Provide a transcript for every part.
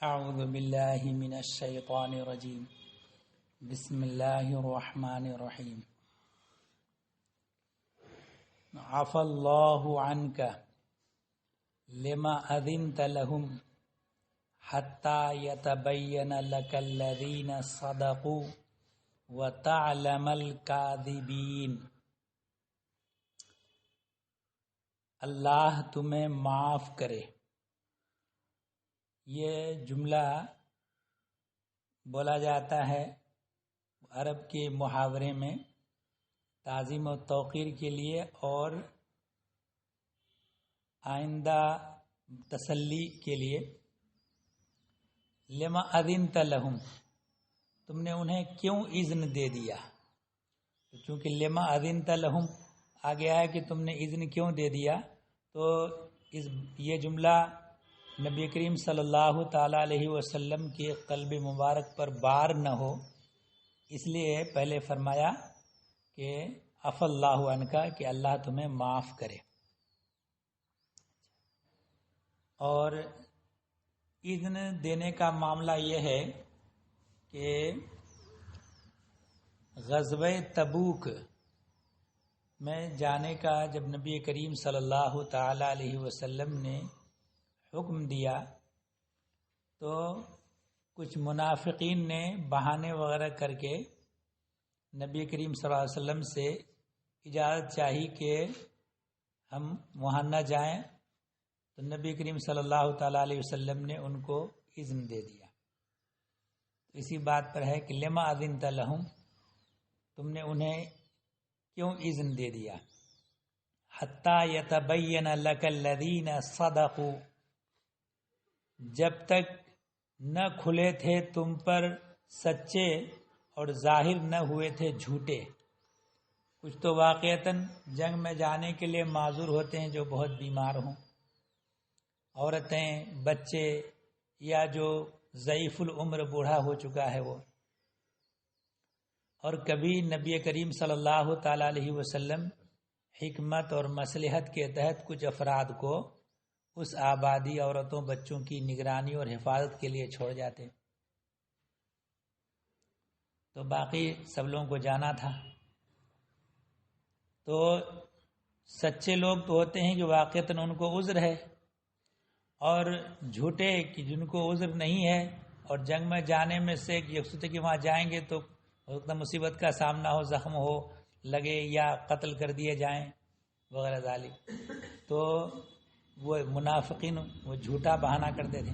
اعوذ باللہ من الشیطان الرجیم بسم اللہ الرحمن الرحیم عفا اللہ عنک لما اذنت لهم حتی یتبین لک الذین صدقوا وتعلم الکاذبین۔ اللہ تمہیں معاف کرے۔ یہ جملہ بولا جاتا ہے عرب کے محاورے میں تعظیم و توقیر کے لیے اور آئندہ تسلی کے لیے۔ لما اذنت لهم، تم نے انہیں کیوں اذن دے دیا؟ چونکہ لما اذنت لهم آ گیا ہے کہ تم نے اذن کیوں دے دیا، تو یہ جملہ نبی کریم صلی اللہ تعالیٰ علیہ وسلم کے قلب مبارک پر بار نہ ہو، اس لیے پہلے فرمایا کہ عفا اللہ عنکا، کہ اللہ تمہیں معاف کرے۔ اور اذن دینے کا معاملہ یہ ہے کہ غزوہ تبوک میں جانے کا جب نبی کریم صلی اللہ تعالیٰ علیہ وسلم نے حکم دیا تو کچھ منافقین نے بہانے وغیرہ کر کے نبی کریم صلی اللہ علیہ وسلم سے اجازت چاہی کہ ہم وہاں نہ جائیں، تو نبی کریم صلی اللہ تعالیٰ علیہ وسلم نے ان کو اذن دے دیا۔ اسی بات پر ہے کہ لما اذنت لهم، تم نے انہیں کیوں اذن دے دیا؟ حتی یتبین لک الذین صدقوا، جب تک نہ کھلے تھے تم پر سچے اور ظاہر نہ ہوئے تھے جھوٹے۔ کچھ تو واقعتاً جنگ میں جانے کے لیے معذور ہوتے ہیں جو بہت بیمار ہوں، عورتیں، بچے، یا جو ضعیف العمر بوڑھا ہو چکا ہے وہ۔ اور کبھی نبی کریم صلی اللہ تعالیٰ علیہ وسلم حکمت اور مصلحت کے تحت کچھ افراد کو اس آبادی عورتوں بچوں کی نگرانی اور حفاظت کے لیے چھوڑ جاتے، تو باقی سب لوگوں کو جانا تھا۔ تو سچے لوگ تو ہوتے ہیں جو واقعتاً ان کو عذر ہے، اور جھوٹے کہ جن کو عذر نہیں ہے اور جنگ میں جانے میں سے یہ سوچتے کہ وہاں جائیں گے تو مصیبت کا سامنا ہو، زخم ہو لگے یا قتل کر دیے جائیں وغیرہ ذالک، تو وہ منافقین وہ جھوٹا بہانہ کرتے تھے۔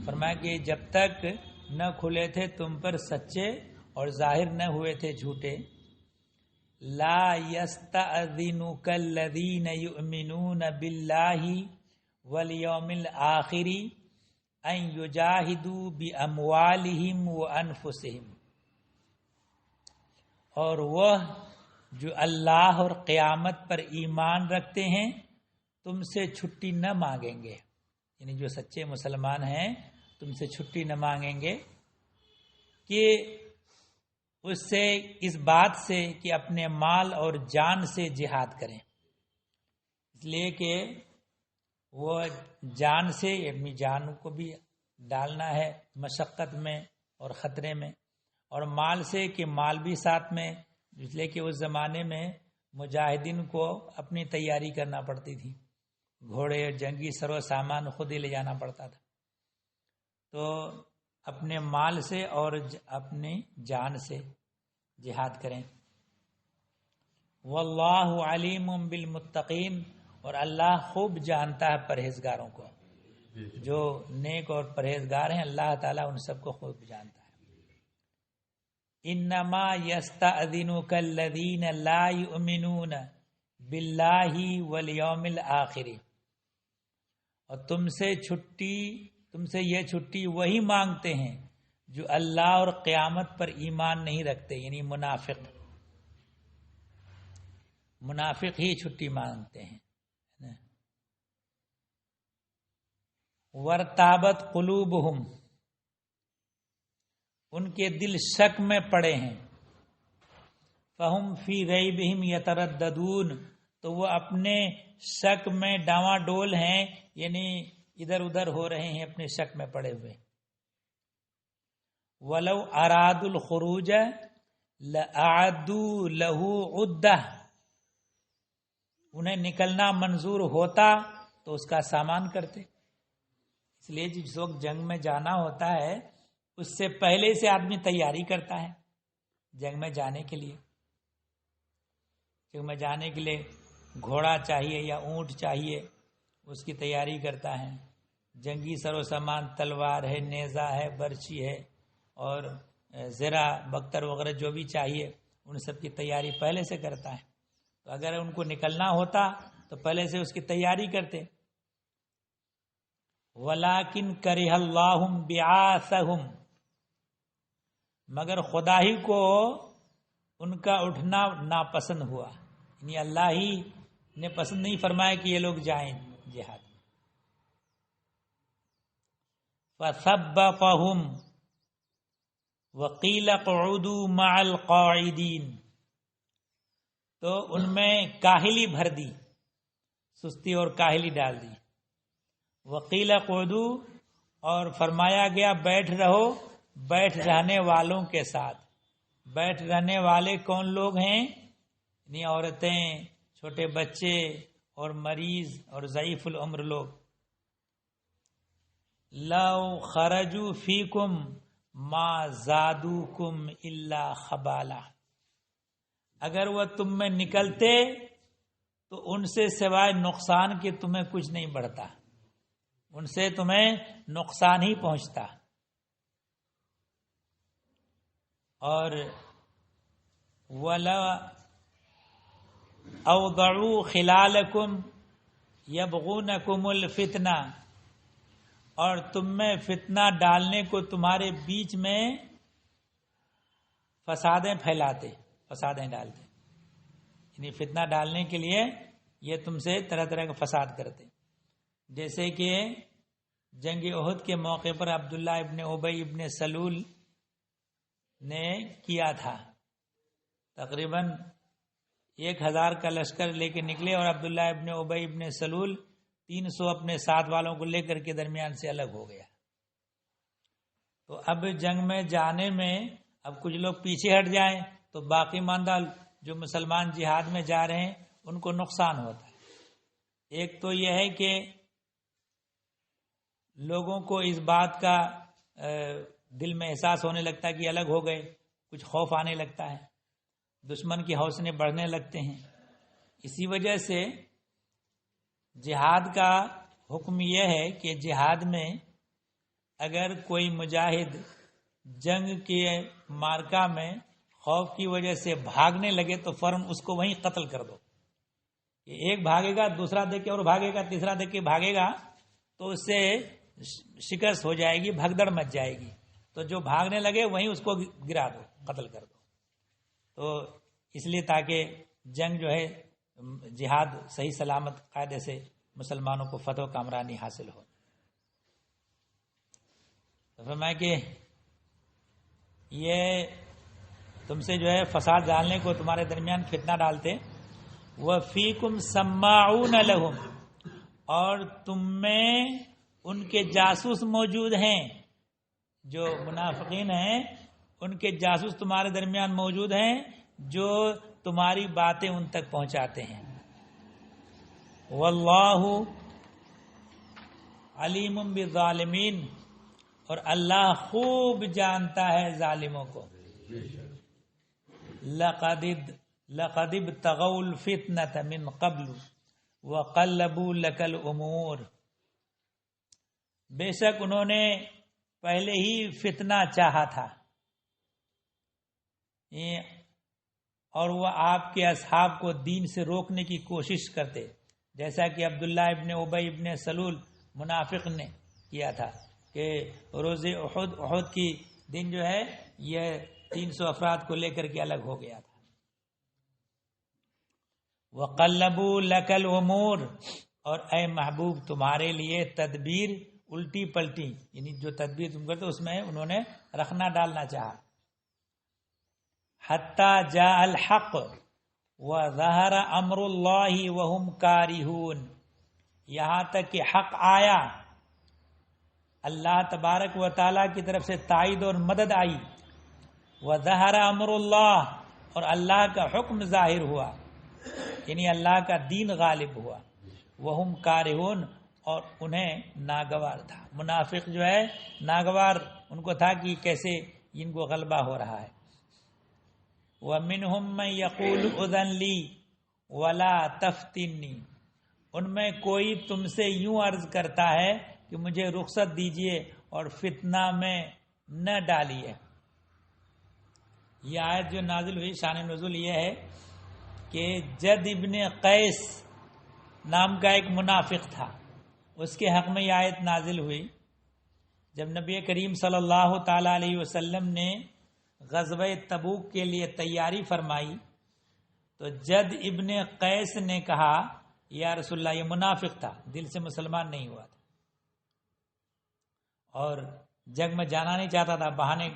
فرمایا کہ جب تک نہ کھلے تھے تم پر سچے اور ظاہر نہ ہوئے تھے جھوٹے، لا یستأذنک الذین یؤمنون باللہ والیوم الآخر ان یجاہدوا باموالہم وانفسہم، اور وہ جو اللہ اور قیامت پر ایمان رکھتے ہیں تم سے چھٹی نہ مانگیں گے، یعنی جو سچے مسلمان ہیں تم سے چھٹی نہ مانگیں گے کہ اس سے اس بات سے کہ اپنے مال اور جان سے جہاد کریں، اس لیے کہ وہ جان سے اپنی جان کو بھی ڈالنا ہے مشقت میں اور خطرے میں، اور مال سے کہ مال بھی ساتھ میں، اس لیے کہ اس زمانے میں مجاہدین کو اپنی تیاری کرنا پڑتی تھی، گھوڑے اور جنگی سر و سامان خود ہی لے جانا پڑتا تھا، تو اپنے مال سے اور اپنی جان سے جہاد کریں۔ واللہ علیم بالمتقین، اور اللہ خوب جانتا ہے پرہیزگاروں کو، جو نیک اور پرہیزگار ہیں اللہ تعالیٰ ان سب کو خوب جانتا ہے۔ انما یستأذنک الذین لا یؤمنون باللہ والیوم الآخر، اور تم سے یہ چھٹی وہی مانگتے ہیں جو اللہ اور قیامت پر ایمان نہیں رکھتے، یعنی منافق ہی چھٹی مانگتے ہیں۔ ورتابت قلوبہم، ان کے دل شک میں پڑے ہیں، فہم فی ریبہم یترددون، تو وہ اپنے شک میں ڈاواں ڈول ہیں، یعنی ادھر ادھر ہو رہے ہیں، اپنے شک میں پڑے ہوئے. وَلَوْ أَرَادُوا الْخُرُوجَ لَأَعَدُّوا لَهُ عُدَّةً، انہیں نکلنا منظور ہوتا تو اس کا سامان کرتے. اس لیے جس وقت جنگ میں جانا ہوتا ہے اس سے پہلے سے آدمی تیاری کرتا ہے جنگ میں جانے کے لیے. جنگ میں جانے کے لیے گھوڑا چاہیے یا اونٹ چاہیے، اس کی تیاری کرتا ہے. جنگی سر و سامان تلوار ہے، نیزہ ہے، برچی ہے اور زرہ بختر وغیرہ جو بھی چاہیے ان سب کی تیاری پہلے سے کرتا ہے. تو اگر ان کو نکلنا ہوتا تو پہلے سے اس کی تیاری کرتے. وَلَٰكِن كَرِهَ اللَّهُ بِعَاثَهُمْ، مگر خدا ہی کو ان کا اٹھنا ناپسند ہوا، یعنی اللہ ہی نے پسند نہیں فرمایا کہ یہ لوگ جائیں جہاد. فَثَبَّطَهُمْ وَقِيلَ اقْعُدُوا مَعَ الْقَاعِدِينَ، تو ان میں کاہلی بھر دی، سستی اور کاہلی ڈال دی. وَقِيلَ اقْعُدُوا، اور فرمایا گیا بیٹھ رہو بیٹھ رہنے والوں کے ساتھ. بیٹھ رہنے والے کون لوگ ہیں؟ یعنی عورتیں، چھوٹے بچے اور مریض اور ضعیف العمر لوگ. لَوْ خَرَجُوا فِيكُمْ مَا زَادُوكُمْ إِلَّا خَبَالًا، اگر وہ تم میں نکلتے تو ان سے سوائے نقصان کے تمہیں کچھ نہیں بڑھتا، ان سے تمہیں نقصان ہی پہنچتا. اور وَلَا أَوْضَعُوا خِلَالَكُمْ يَبْغُونَكُمُ الْفِتْنَةَ، اور تم میں فتنہ ڈالنے کو تمہارے بیچ میں فسادیں پھیلاتے، فسادیں ڈالتے. یعنی فتنہ ڈالنے کے لیے یہ تم سے طرح طرح کا فساد کرتے. جیسے کہ جنگ احد کے موقع پر عبداللہ ابن ابی ابن سلول نے کیا تھا. تقریباً 1000 کا لشکر لے کے نکلے اور عبداللہ ابن ابی ابن سلول 300 اپنے ساتھ والوں کو لے کر کے درمیان سے الگ ہو گیا. تو اب جنگ میں جانے میں اب کچھ لوگ پیچھے ہٹ جائیں تو باقی ماندہ جو مسلمان جہاد میں جا رہے ہیں ان کو نقصان ہوتا ہے. ایک تو یہ ہے کہ لوگوں کو اس بات کا دل میں احساس ہونے لگتا ہے کہ الگ ہو گئے، کچھ خوف آنے لگتا ہے، دشمن کے حوصلے بڑھنے لگتے ہیں. اسی وجہ سے جہاد کا حکم یہ ہے کہ جہاد میں اگر کوئی مجاہد جنگ کے مارکا میں خوف کی وجہ سے بھاگنے لگے تو فوراً اس کو وہیں قتل کر دو. ایک بھاگے گا، دوسرا دیکھ کے اور بھاگے گا، تیسرا دیکھ کے بھاگے گا تو اس سے شکست ہو جائے گی، بھگدڑ مچ جائے گی. تو جو بھاگنے لگے وہیں اس کو گرا دو، قتل کر دو. تو اس لیے تاکہ جنگ جو ہے جہاد صحیح سلامت قاعدے سے مسلمانوں کو فتح و کامرانی حاصل ہو. تو فرمایا کہ یہ تم سے جو ہے فساد ڈالنے کو تمہارے درمیان فتنہ ڈالتے. وَفِيكُمْ سَمَّاعُونَ لَهُمْ، اور تم میں ان کے جاسوس موجود ہیں، جو منافقین ہیں ان کے جاسوس تمہارے درمیان موجود ہیں جو تمہاری باتیں ان تک پہنچاتے ہیں. واللہ علیم بالظالمین، اور اللہ خوب جانتا ہے ظالموں کو. لقد ابتغوا الفتنة من قبل وقلبوا لك الامور، بے شک انہوں نے پہلے ہی فتنہ چاہا تھا اور وہ آپ کے اصحاب کو دین سے روکنے کی کوشش کرتے، جیسا کہ عبداللہ ابن ابی ابن سلول منافق نے کیا تھا کہ روز احد کی دن جو ہے یہ 300 افراد کو لے کر کے الگ ہو گیا تھا. وَقَلَّبُوا لَكَ الْأُمُورَ، اور اے محبوب تمہارے لیے تدبیر الٹی پلٹی، یعنی جو تدبیر تم کرتے اس میں انہوں نے رکھنا ڈالنا چاہا. حَتَّى جَاءَ الْحَقُّ وَظَهَرَ أَمْرُ اللَّهِ وَهُمْ كَارِهُونَ، یہاں تک کہ حق آیا اللہ تبارک و تعالیٰ کی طرف سے تائید اور مدد آئی، وظہر امر اللہ، اور اللہ کا حکم ظاہر ہوا، یعنی اللہ کا دین غالب ہوا، وہم کارہون، اور انہیں ناگوار تھا۔ منافق جو ہے ناگوار ان کو تھا کہ کیسے ان کو غلبہ ہو رہا ہے۔ وَمِنْهُمْ مَنْ يَقُولُ اُذَنْ لِي وَلَا تَفْتِنِّي، ان میں کوئی تم سے یوں عرض کرتا ہے کہ مجھے رخصت دیجئے اور فتنہ میں نہ ڈالیے۔ یہ آیت جو نازل ہوئی، شان نزول یہ ہے کہ جد ابن قیس نام کا ایک منافق تھا، اس کے حق میں یہ آیت نازل ہوئی جب نبی کریم صلی اللہ تعالی علیہ وسلم نے غزوہ تبوک کے لیے تیاری فرمائی، تو جد ابن قیس نے کہا یا رسول اللہ، یہ منافق تھا، دل سے مسلمان نہیں ہوا تھا اور جنگ میں جانا نہیں چاہتا تھا، بہانے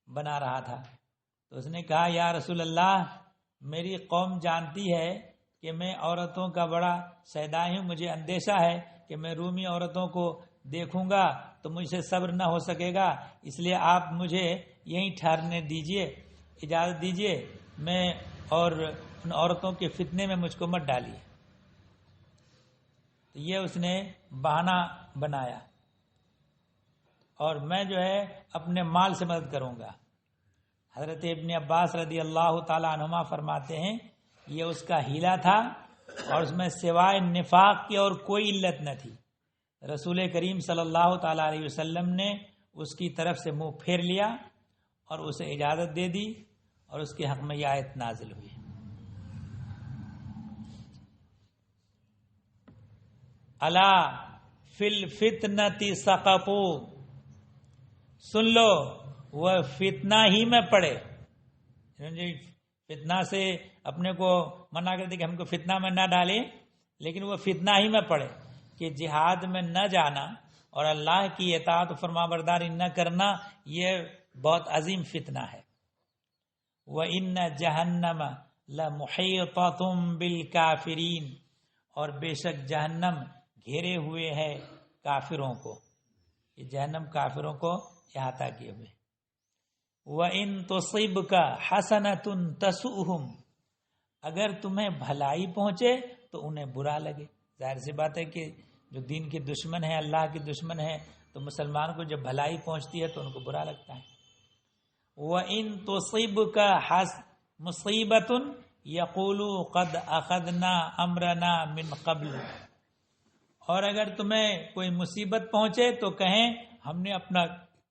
بنا رہا تھا، تو اس نے کہا یا رسول اللہ، میری قوم جانتی ہے کہ میں عورتوں کا بڑا شیدائی ہوں، مجھے اندیشہ ہے کہ میں رومی عورتوں کو دیکھوں گا تو مجھ سے صبر نہ ہو سکے گا، اس لیے آپ مجھے یہیں ٹھہرنے دیجئے، اجازت دیجئے، میں اور ان عورتوں کے فتنے میں مجھ کو مت ڈالیے۔ تو یہ اس نے بہانہ بنایا، اور میں جو ہے اپنے مال سے مدد کروں گا۔ حضرت ابن عباس رضی اللہ تعالی عنہما فرماتے ہیں یہ اس کا ہیلا تھا، اور اس میں سوائے نفاق کی اور کوئی علت نہ تھی۔ رسول کریم صلی اللہ تعالی علیہ وسلم نے اس کی طرف سے منہ پھیر لیا اور اسے اجازت دے دی، اور اس کے حق میں یہ آیت نازل ہوئی۔ الا فی الفتنۃ سقطوا، سن لو وہ فتنہ ہی میں پڑے، فتنہ سے اپنے کو منع کرتے کہ ہم کو فتنہ میں نہ ڈالے، لیکن وہ فتنہ ہی میں پڑے کہ جہاد میں نہ جانا اور اللہ کی اطاعت و فرما برداری نہ کرنا، یہ بہت عظیم فتنہ ہے۔ وَإِنَّ جَهَنَّمَ لَمُحِيطَةٌ بِالْكَافِرِينَ، اور بے شک جہنم گھیرے ہوئے ہے کافروں کو، یہ جہنم کافروں کو احاطہ کیے ہوئے۔ وَإِن تُصِبْكَ حَسَنَةٌ تَسُؤْهُمْ، اگر تمہیں بھلائی پہنچے تو انہیں برا لگے۔ ظاہر سی بات ہے کہ جو دین کے دشمن ہیں، اللہ کے دشمن ہیں، تو مسلمان کو جب بھلائی پہنچتی ہے تو ان کو برا لگتا ہے۔ وَإِن تُصِبْكَ مُصِيبَةٌ يَقُولُوا قَدْ أَخَذْنَا أَمْرَنَا مِنْ قَبْلُ، اور اگر تمہیں کوئی مصیبت پہنچے تو کہیں ہم نے اپنا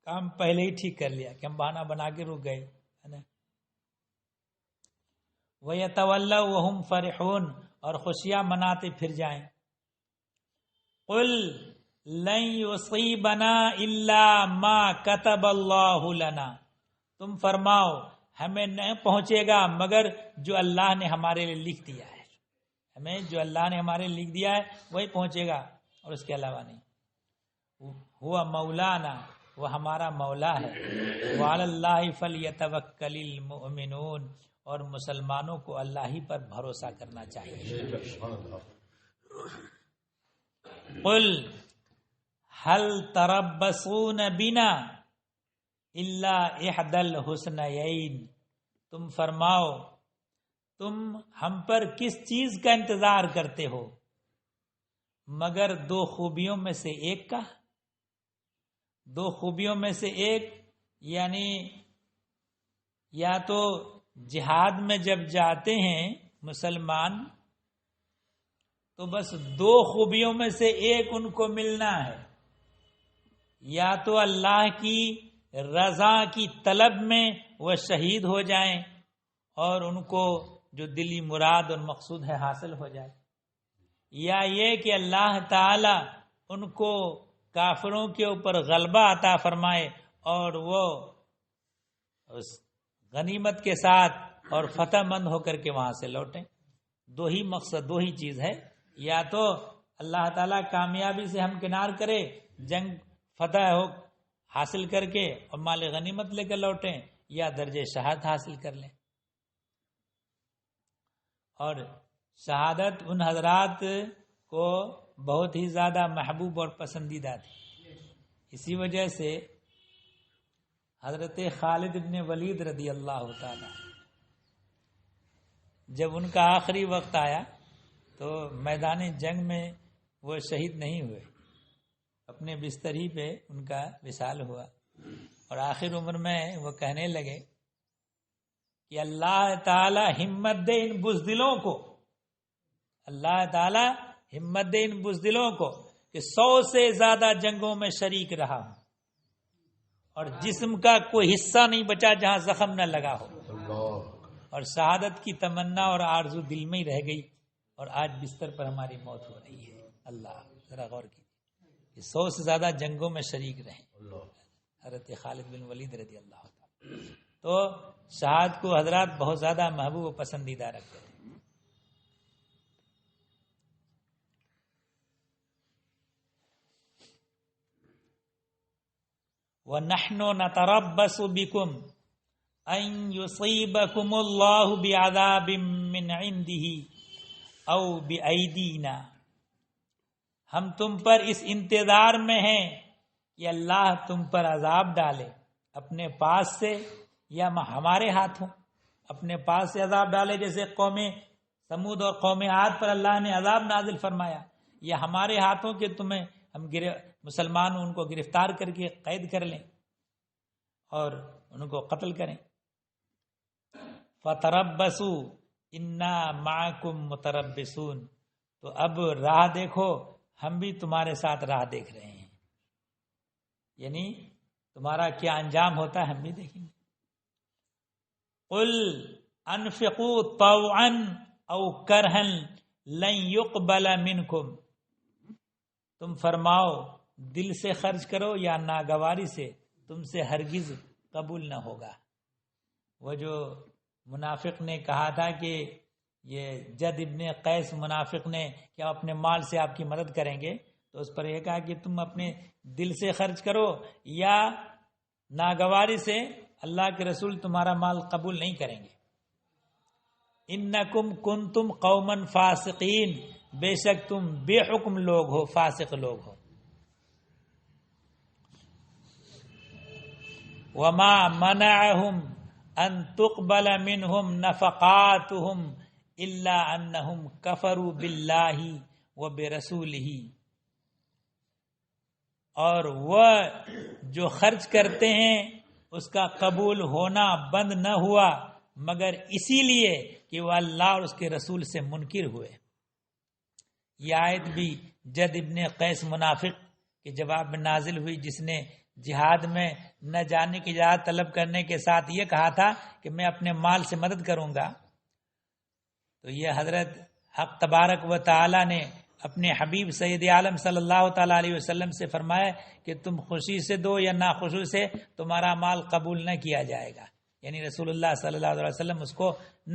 کام پہلے ہی ٹھیک کر لیا، کہ ہم بہانہ بنا کے رک گئے۔ وَيَتَوَلَّوْا وَهُمْ فَرِحُونَ، اور خوشیاں مناتے پھر جائیں۔ قُلْ لَن يُصِيبَنَا إِلَّا مَا كَتَبَ اللَّهُ لَنَا، تم فرماؤ ہمیں نہ پہنچے گا مگر جو اللہ نے ہمارے لیے لکھ دیا ہے، ہمیں جو اللہ نے ہمارے لیے لکھ دیا ہے وہی پہنچے گا، اور اس کے علاوہ نہیں۔ ہوا مولانا، وہ ہمارا مولا ہے۔ وعلی اللہ فلیتوکل المؤمنون، اور مسلمانوں کو اللہ ہی پر بھروسہ کرنا چاہیے۔ قل هل تربصون بنا الا احدى الحسنيين، تم فرماؤ تم ہم پر کس چیز کا انتظار کرتے ہو مگر دو خوبیوں میں سے ایک کا؟ دو خوبیوں میں سے ایک یعنی یا تو جہاد میں جب جاتے ہیں مسلمان تو بس دو خوبیوں میں سے ایک ان کو ملنا ہے، یا تو اللہ کی رضا کی طلب میں وہ شہید ہو جائیں اور ان کو جو دلی مراد اور مقصود ہے حاصل ہو جائے، یا یہ کہ اللہ تعالی ان کو کافروں کے اوپر غلبہ عطا فرمائے اور وہ اس غنیمت کے ساتھ اور فتح مند ہو کر کے وہاں سے لوٹیں۔ دو ہی مقصد، دو ہی چیز ہے، یا تو اللہ تعالیٰ کامیابی سے ہمکنار کرے، جنگ فتح ہو حاصل کر کے اور مال غنیمت لے کر لوٹیں، یا درجہ شہادت حاصل کر لیں۔ اور شہادت ان حضرات کو بہت ہی زیادہ محبوب اور پسندیدہ تھی، اسی وجہ سے حضرت خالد بن ولید رضی اللہ تعالی جب ان کا آخری وقت آیا تو میدان جنگ میں وہ شہید نہیں ہوئے، اپنے بستر ہی پہ ان کا وصال ہوا، اور آخر عمر میں وہ کہنے لگے کہ اللہ تعالی ہمت دے ان بزدلوں کو، اللہ تعالی ہمت دے ان بزدلوں کو کہ 100 سے زیادہ جنگوں میں شریک رہا ہوں اور جسم کا کوئی حصہ نہیں بچا جہاں زخم نہ لگا ہو، اور شہادت کی تمنا اور آرزو دل میں ہی رہ گئی، اور آج بستر پر ہماری موت ہو رہی ہے۔ اللہ ذرا غور کیجیے، 100 سے زیادہ جنگوں میں شریک رہے حضرت خالد بن ولید رضی اللہ عنہ، تو شہادت کو حضرات بہت زیادہ محبوب و پسندیدہ رکھتے تھے۔ وَنَحْنُ نَتَرَبَّصُ بِكُمْ أَن يُصِيبَكُمُ اللَّهُ بِعَذَابٍ مِّنْ عِندِهِ أَوْ بِأَيْدِينَا، ہم تم پر اس انتظار میں ہیں کہ اللہ تم پر عذاب ڈالے اپنے پاس سے یا ہمارے ہاتھوں، اپنے پاس سے عذاب ڈالے، جیسے قوم سمود اور قوم عاد پر اللہ نے عذاب نازل فرمایا، یا ہمارے ہاتھوں کے تمہیں ہم مسلمان ان کو گرفتار کر کے قید کر لیں اور ان کو قتل کریں۔ فَتَرَبَّصُوا إِنَّا مَعَكُمْ مُتَرَبِّصُونَ، تو اب راہ دیکھو، ہم بھی تمہارے ساتھ راہ دیکھ رہے ہیں، یعنی تمہارا کیا انجام ہوتا ہے ہم بھی دیکھیں گے۔ قُلْ أَنفِقُوا طَوْعًا أَوْ كَرْهًا لَن يُقْبَلَ مِنْكُمْ، تم فرماؤ دل سے خرچ کرو یا ناگواری سے، تم سے ہرگز قبول نہ ہوگا۔ وہ جو منافق نے کہا تھا کہ یہ جد ابن قیس منافق نے کہ ہم اپنے مال سے آپ کی مدد کریں گے، تو اس پر یہ کہا کہ تم اپنے دل سے خرچ کرو یا ناگواری سے، اللہ کے رسول تمہارا مال قبول نہیں کریں گے۔ انکم کنتم قوما فاسقین، بے شک تم بے حکم لوگ ہو، فاسق لوگ ہو۔ وما منعهم ان تقبل منهم نفقاتهم الا انهم كفروا بالله وبرسوله، اور وہ جو خرچ کرتے ہیں اس کا قبول ہونا بند نہ ہوا مگر اسی لیے کہ وہ اللہ اور اس کے رسول سے منکر ہوئے۔ یہ آیت بھی جد ابن قیس منافق کے جواب میں نازل ہوئی، جس نے جہاد میں نہ جانے کی اجازت طلب کرنے کے ساتھ یہ کہا تھا کہ میں اپنے مال سے مدد کروں گا۔ تو یہ حضرت حق تبارک و تعالی نے اپنے حبیب سید عالم صلی اللہ تعالی علیہ وسلم سے فرمایا کہ تم خوشی سے دو یا ناخوشی سے تمہارا مال قبول نہ کیا جائے گا، یعنی رسول اللہ صلی اللہ علیہ وسلم اس کو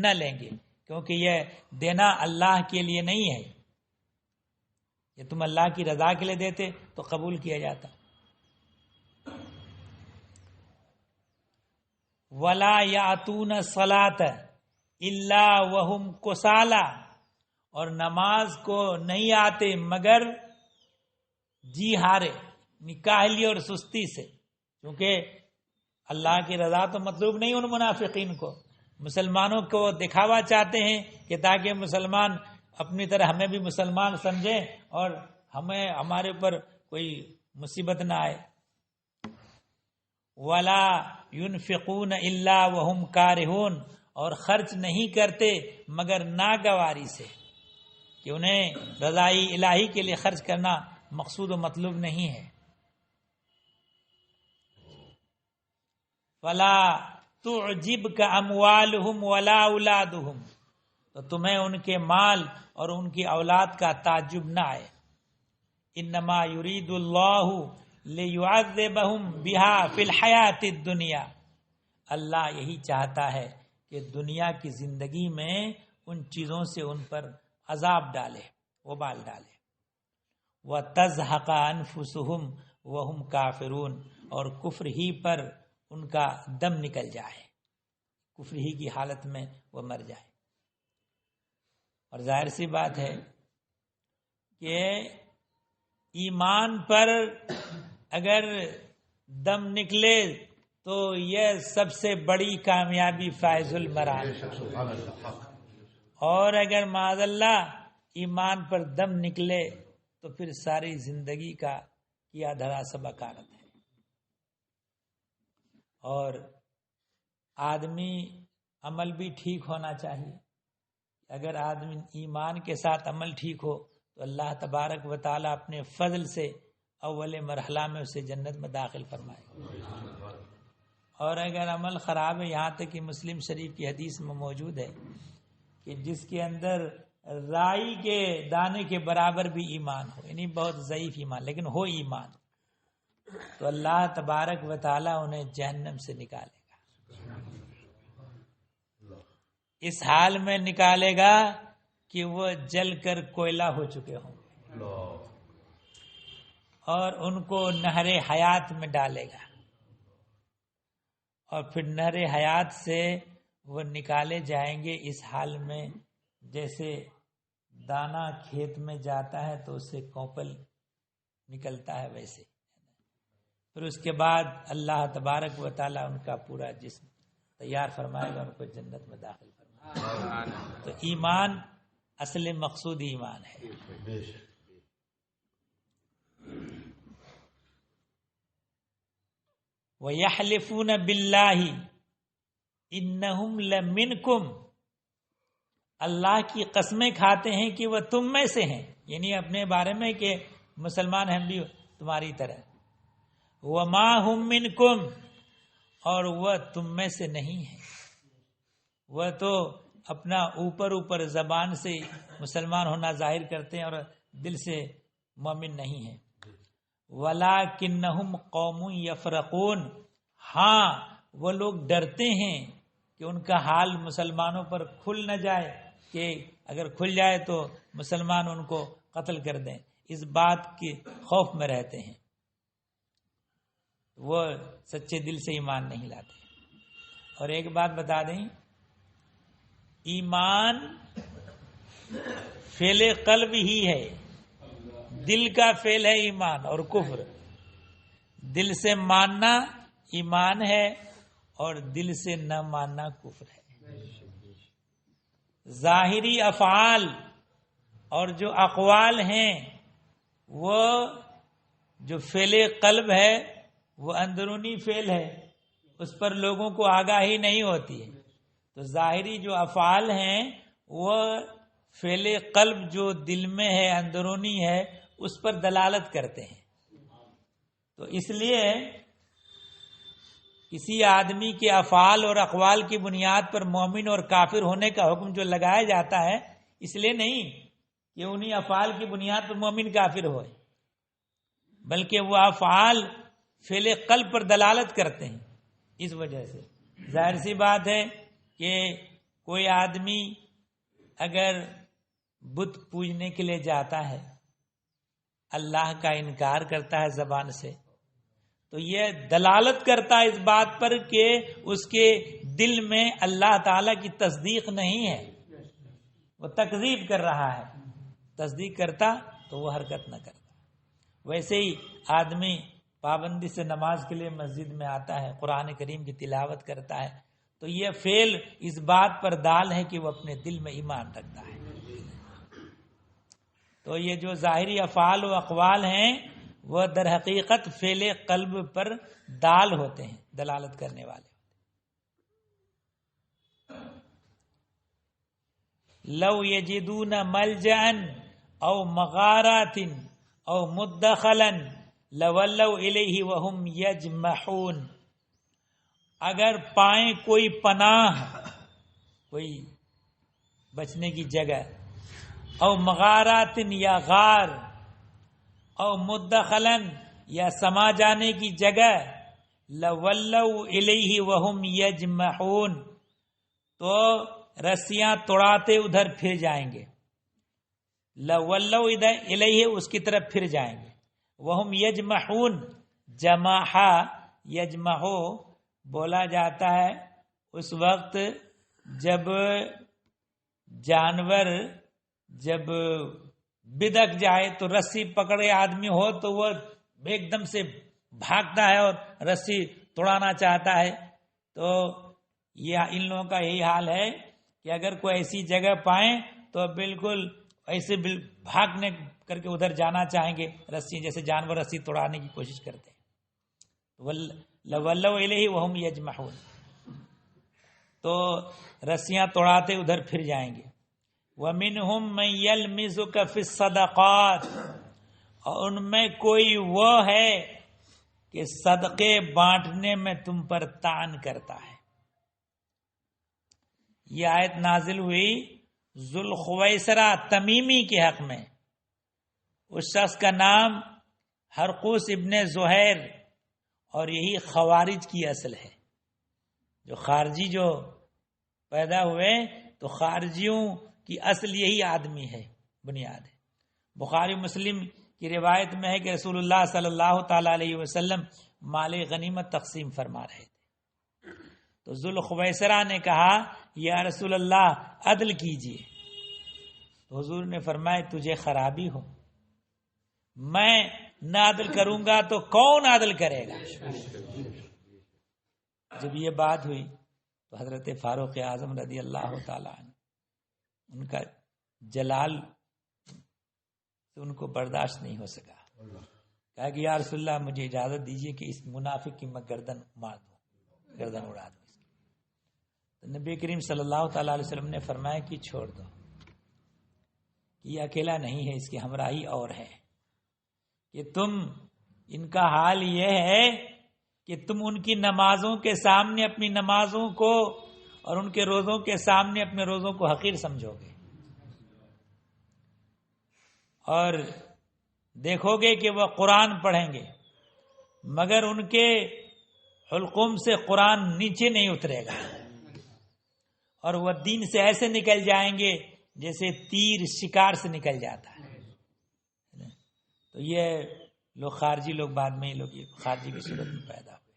نہ لیں گے، کیونکہ یہ دینا اللہ کے لیے نہیں ہے، یہ تم اللہ کی رضا کے لیے دیتے تو قبول کیا جاتا۔ وَلَا يَأْتُونَ الصَّلَاةَ إِلَّا وَهُمْ كُسَالَىٰ، اور نماز کو نہیں آتے مگر جی ہارے، کاہلی اور سستی سے، کیونکہ اللہ کی رضا تو مطلوب نہیں ان منافقین کو، مسلمانوں کو دکھاوا چاہتے ہیں کہ تاکہ مسلمان اپنی طرح ہمیں بھی مسلمان سمجھیں اور ہمیں ہمارے اوپر کوئی مصیبت نہ آئے۔ وَلَا يُنْفِقُونَ إِلَّا وَهُمْ كَارِهُونَ، اور خرچ نہیں کرتے مگر ناگواری سے، کہ انہیں رضائی الہی کے لیے خرچ کرنا مقصود و مطلوب نہیں ہے۔ فَلَا تُعْجِبْكَ أَمْوَالُهُمْ وَلَا أَوْلَادُهُمْ، تو تمہیں ان کے مال اور ان کی اولاد کا تعجب نہ آئے۔ انما یرید اللہ لیعذبہم بہا فی الحیات الدنیا، اللہ یہی چاہتا ہے کہ دنیا کی زندگی میں ان چیزوں سے ان پر عذاب ڈالے، وبال ڈالے۔ وَتَزْهَقَ أَنفُسُهُمْ وَهُمْ كَافِرُونَ، اور کفر ہی پر ان کا دم نکل جائے، کفر ہی کی حالت میں وہ مر جائے۔ اور ظاہر سی بات ہے کہ ایمان پر اگر دم نکلے تو یہ سب سے بڑی کامیابی فائز المرام، اور اگر معاذ اللہ ایمان پر دم نکلے تو پھر ساری زندگی کا کیا دھرا سب اکارت ہے۔ اور آدمی عمل بھی ٹھیک ہونا چاہیے۔ اگر آدمی ایمان کے ساتھ عمل ٹھیک ہو تو اللہ تبارک و تعالی اپنے فضل سے اول مرحلہ میں اسے جنت میں داخل فرمائے، اور اگر عمل خراب ہے، یہاں تک کہ مسلم شریف کی حدیث میں موجود ہے کہ جس کے اندر رائی کے دانے کے برابر بھی ایمان ہو، یعنی بہت ضعیف ایمان لیکن ہو ایمان، تو اللہ تبارک و تعالی انہیں جہنم سے نکالے گا۔ اس حال میں نکالے گا کہ وہ جل کر کوئلہ ہو چکے ہوں، اور ان کو نہر حیات میں ڈالے گا، اور پھر نہر حیات سے وہ نکالے جائیں گے اس حال میں جیسے دانا کھیت میں جاتا ہے تو اس سے کوپل نکلتا ہے، ویسے پھر اس کے بعد اللہ تبارک و تعالی ان کا پورا جسم تیار فرمائے گا، ان کو جنت میں داخل فرمائے گا۔ تو ایمان اصل مقصود ایمان ہے۔ وَيَحْلِفُونَ بِاللَّهِ إِنَّهُمْ لَمِنْكُمْ، اللہ کی قسمیں کھاتے ہیں کہ وہ تم میں سے ہیں، یعنی اپنے بارے میں کہ مسلمان ہم بھی تمہاری طرح۔ وَمَا هُمْ مِنْكُمْ، اور وہ تم میں سے نہیں ہیں، وہ تو اپنا اوپر زبان سے مسلمان ہونا ظاہر کرتے ہیں اور دل سے مومن نہیں ہیں۔ وَلَكِنَّهُمْ قَوْمٌ يَفْرَقُونَ، ہاں وہ لوگ ڈرتے ہیں کہ ان کا حال مسلمانوں پر کھل نہ جائے، کہ اگر کھل جائے تو مسلمان ان کو قتل کر دیں، اس بات کے خوف میں رہتے ہیں، وہ سچے دل سے ایمان نہیں لاتے۔ اور ایک بات بتا دیں، ایمان فعل قلب ہی ہے، دل کا فعل ہے ایمان، اور کفر دل سے ماننا ایمان ہے اور دل سے نہ ماننا کفر ہے۔ ظاہری افعال اور جو اقوال ہیں وہ جو فعل قلب ہے وہ اندرونی فعل ہے، اس پر لوگوں کو آگاہی نہیں ہوتی ہے، تو ظاہری جو افعال ہیں وہ فعل قلب جو دل میں ہے اندرونی ہے اس پر دلالت کرتے ہیں۔ تو اس لیے کسی آدمی کے افعال اور اقوال کی بنیاد پر مومن اور کافر ہونے کا حکم جو لگایا جاتا ہے، اس لیے نہیں کہ انہی افعال کی بنیاد پر مومن کافر ہوئے، بلکہ وہ افعال فعل قلب پر دلالت کرتے ہیں۔ اس وجہ سے ظاہر سی بات ہے کہ کوئی آدمی اگر بت پوجنے کے لیے جاتا ہے، اللہ کا انکار کرتا ہے زبان سے، تو یہ دلالت کرتا ہے اس بات پر کہ اس کے دل میں اللہ تعالی کی تصدیق نہیں ہے، وہ تکذیب کر رہا ہے۔ تصدیق کرتا تو وہ حرکت نہ کرتا۔ ویسے ہی آدمی پابندی سے نماز کے لیے مسجد میں آتا ہے، قرآن کریم کی تلاوت کرتا ہے، تو یہ فعل اس بات پر دال ہے کہ وہ اپنے دل میں ایمان رکھتا ہے۔ تو یہ جو ظاہری افعال و اقوال ہیں وہ در حقیقت فعل قلب پر دال ہوتے ہیں، دلالت کرنے والے۔ لو یجدون ملجأ او مغارات او مدخلا لولوا الیہ وہم یجمحون، اگر پائیں کوئی پناہ، کوئی بچنے کی جگہ، او مغارات یا غار، او مدخلن یا سما جانے کی جگہ، لولوا الیہ وہم یجمحون، تو رسیاں توڑاتے ادھر پھر جائیں گے۔ لولوا الیہ اس کی طرف پھر جائیں گے۔ وہم یجمحون، جماحہ یجمحو بولا جاتا ہے اس وقت جب جانور جب بدک جائے تو رسی پکڑے آدمی ہو تو وہ ایک دم سے بھاگتا ہے اور رسی توڑانا چاہتا ہے، تو یہ ان لوگوں کا یہی حال ہے کہ اگر کوئی ایسی جگہ پائیں تو بالکل ایسے بھاگنے کر کے ادھر جانا چاہیں گے، رسی جیسے جانور رسی توڑانے کی کوشش کرتے ہیں۔ وَلَّوْا إِلَيْهِ وَهُمْ يَجْمَحُونَ، تو رسیاں توڑاتے ادھر پھر جائیں گے۔ وَمِنْهُمْ مَنْ يَلْمِزُكَ فِي الصَّدَقَاتِ، اور ان میں کوئی وہ ہے کہ صدقے بانٹنے میں تم پر طعن کرتا ہے۔ یہ آیت نازل ہوئی ذوالخویسرہ تمیمی کے حق میں۔ اس شخص کا نام ہرقوس ابن زہیر، اور یہی خوارج کی اصل ہے۔ جو خارجی جو پیدا ہوئے تو خارجیوں کی اصل یہی آدمی ہے، بنیاد ہے۔ بخاری مسلم کی روایت میں ہے کہ رسول اللہ صلی اللہ تعالی علیہ وسلم مال غنیمت تقسیم فرما رہے تھے، تو ذوالخویسرہ نے کہا یا رسول اللہ عدل کیجیے، تو حضور نے فرمایا تجھے خرابی ہو، میں نہ عدل کروں گا تو کون عدل کرے گا؟ جب یہ بات ہوئی تو حضرت فاروق اعظم رضی اللہ تعالیٰ عنہ، ان کا جلال ان کو برداشت نہیں ہو سکا، کہا کہ یا رسول اللہ مجھے اجازت دیجیے کہ اس منافق کی میں گردن مار دوں، گردن اڑا دوں۔ تو نبی کریم صلی اللہ تعالیٰ علیہ وسلم نے فرمایا کہ چھوڑ دو، یہ اکیلا نہیں ہے، اس کی ہمراہی اور ہے، کہ تم ان کا حال یہ ہے کہ تم ان کی نمازوں کے سامنے اپنی نمازوں کو اور ان کے روزوں کے سامنے اپنے روزوں کو حقیر سمجھو گے، اور دیکھو گے کہ وہ قرآن پڑھیں گے مگر ان کے حلقوم سے قرآن نیچے نہیں اترے گا، اور وہ دین سے ایسے نکل جائیں گے جیسے تیر شکار سے نکل جاتا ہے۔ تو یہ لوگ خارجی لوگ بعد میں یہ لوگ خارجی کی صورت میں پیدا ہوئے۔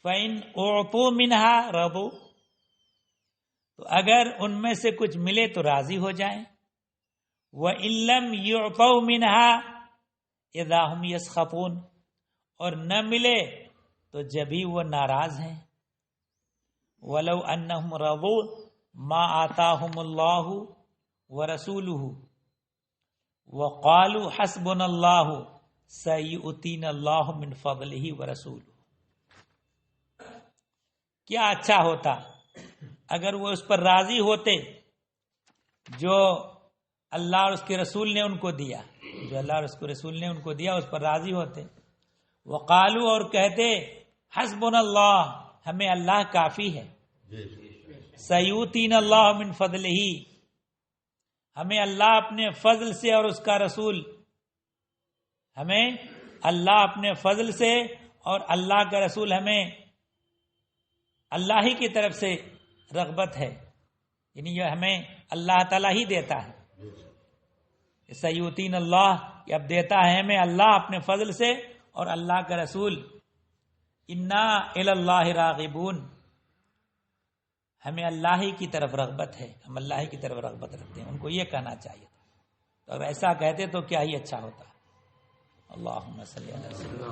فَإِنْ أُعْطُوا مِنْهَا رَضُوا، تو اگر ان میں سے کچھ ملے تو راضی ہو جائیں، وَإِنْ لَمْ يُعْطَوْا مِنْهَا إِذَا هُمْ يَسْخَطُونَ، اور نہ ملے تو جبھی وہ ناراض ہیں۔ وَلَوْ أَنَّهُمْ رَضُوا مَا آتَاهُمُ اللَّهُ وَرَسُولُهُ وَقَالُوا حَسْبُنَا اللَّهُ سَيُؤْتِينَا اللَّهُ مِنْ فَضْلِهِ وَرَسُولُهُ، کیا اچھا ہوتا اگر وہ اس پر راضی ہوتے جو اللہ اور اس کے رسول نے ان کو دیا، جو اللہ اور اس کے رسول نے ان کو دیا اس پر راضی ہوتے۔ وقالوا، اور کہتے حسبنا اللہ، ہمیں اللہ کافی ہے، سیؤتینا اللہ من فضلہ، ہمیں اللہ اپنے فضل سے اور اس کا رسول، ہمیں اللہ اپنے فضل سے اور اللہ کا رسول، ہمیں اللہ ہی کی طرف سے رغبت ہے، یعنی یہ ہمیں اللہ تعالیٰ ہی دیتا ہے۔ سیؤتین اللہ، کہ اب دیتا ہے ہمیں اللہ اپنے فضل سے اور اللہ کا رسول۔ انا الی اللہ راغبون، ہمیں اللہ ہی کی طرف رغبت ہے، ہم اللہ ہی کی طرف رغبت رکھتے ہیں۔ ان کو یہ کہنا چاہیے تھا، تو اگر ایسا کہتے تو کیا ہی اچھا ہوتا۔ اللہم صلی علی سیدنا